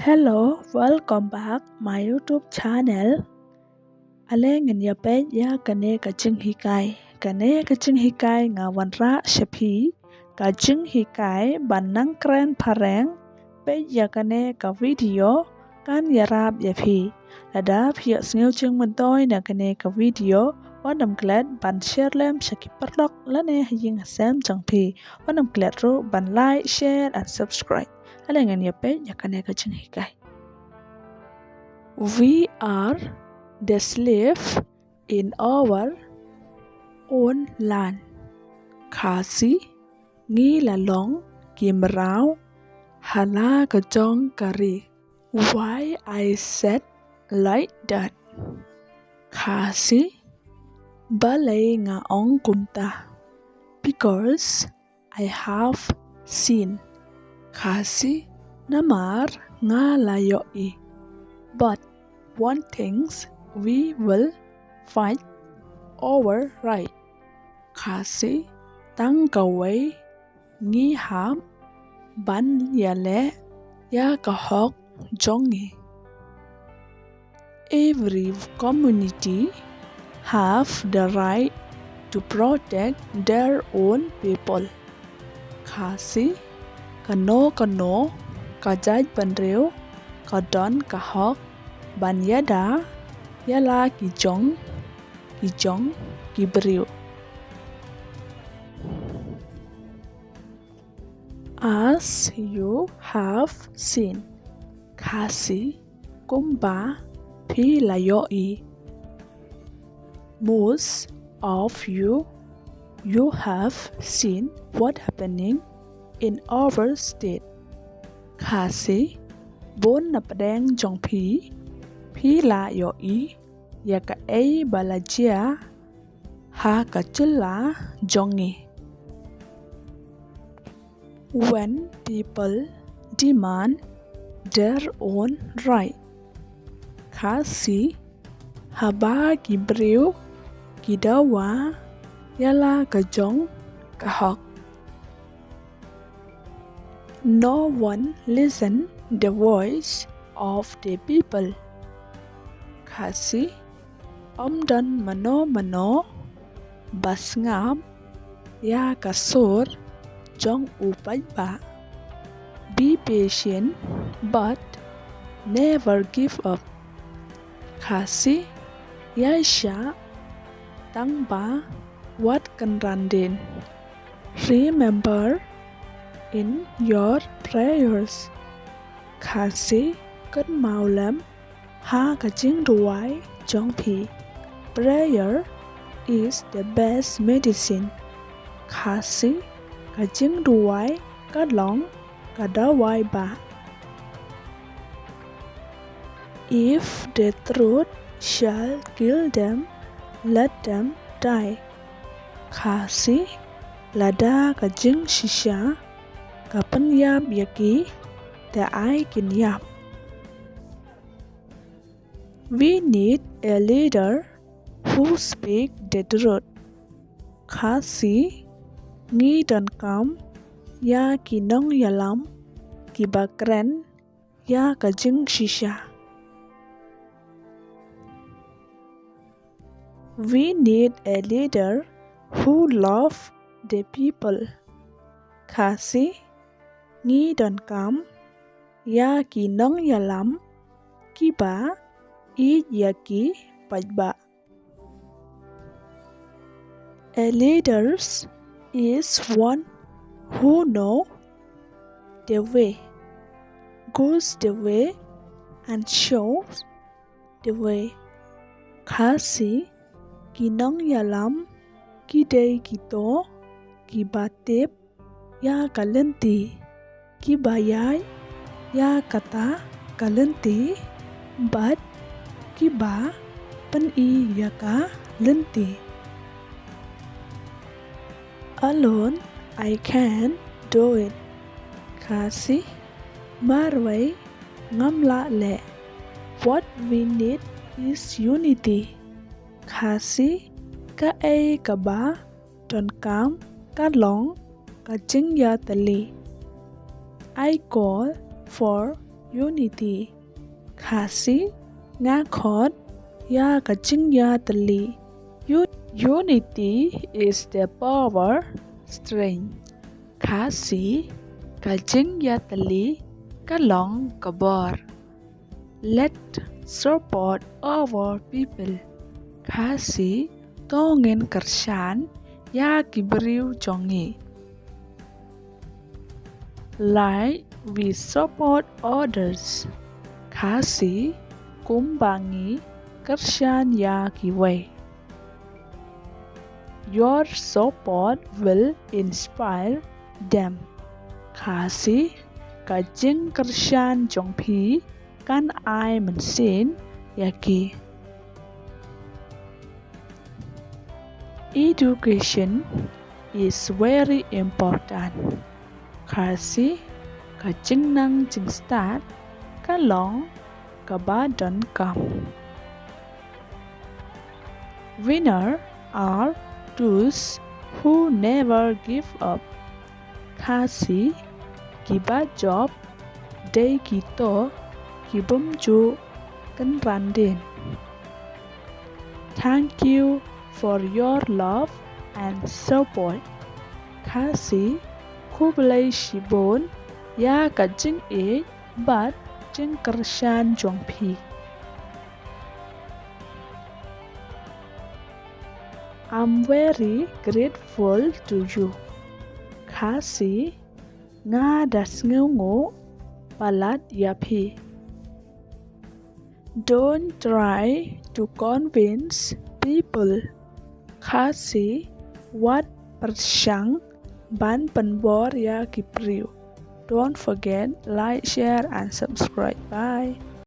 Hello, welcome back my YouTube channel. Ale nganya pe ya kane kaching hikai nga wanra shapi kaching hikai banang kren pareng pe ya kane ka video kan yarab yapi lada pia sneu chung mentoy na kane ka video wanam glad ban share lem shaki perlok lane haying hasem jangpi wanam glad ro ban like share and subscribe. Ale nganya pe ya kane kaching hikai. We are the slave in our own land. Kasi ngi la long kim rao hala ka jong kari. Why I said like that? Kasi balay nga ong kumta. Because I have seen. Kasi namar nga layo I. But one things we will fight over right. Kasi tang kaway ngi ham ban yale ya kahok jongi. Every community have the right to protect their own people. Kasi kano kajaj banreu kadon kahok ban yada yala kijong kibriu. As you have seen. Kasi kumba pi layoi. Most of you have seen what happening in our state. Kasi bon na padeng jong pi la yo I ya ka ei balajia ha ka chula jongi. When people demand their own right. Kasi haba kibriu kidawa yala ka jong kahok. No one listen the voice of the people. Kasi omdan mano bas ngam ya kasur jong upay ba. Be patient but never give up. Kasi ya siya tang ba what can randin. Remember in your prayers. Kasi cất mau lắm ha ka jing ruai jong pi. Prayer is the best medicine. Kasi ka jing ruai ka long ka dawai ba. If the truth shall kill them, let them die. Kasi lada ka jing shisha ka panyab yaki the I can yap. We need a leader who speak the truth. Kasi ngi don kam ya kinong yalam kibakren ya ka jing shisha. We need a leader who love the people. Kasi ngi don kam ya kinong yalam kiba I yaki pajba. A leader is one who know the way, goes the way and shows the way. Kasi kinong yalam kidey kito kibatip ya kalenti kibayay ya kata kalenti but kiba pan I yaka lenti. Alone I can do it. Kasi marway ngamla le. What we need is unity. Kasi ka ei ka ba ton kam ka long ka jing ya tali. I call for unity. Kasi nga khot ya kaching ya tali. Unity is the power, strength. Kasi kaching ya tali kalong kabor. Let support our people. Kasi tongin kershan ya kibriu jongi. Like we support others. Kasi kumbangi kershan ya kiway. Your support will inspire them. Kasi kajing kershan jongpi kan ai mensin yaki. Education is very important. Kasi kajing nang jing start kalong kaba don kam. Winner are those who never give up. Kasi kiba job day kito kibum ju kan randin. Thank you for your love and support. Kasi kublai shibon ya kajing e but jing kershan jongpi. I'm very grateful to you. Kasi nga das ngungu palat yapi. Don't try to convince people. Kasi what persyang ban penbor ya kipriu. Don't forget like, share and subscribe. Bye.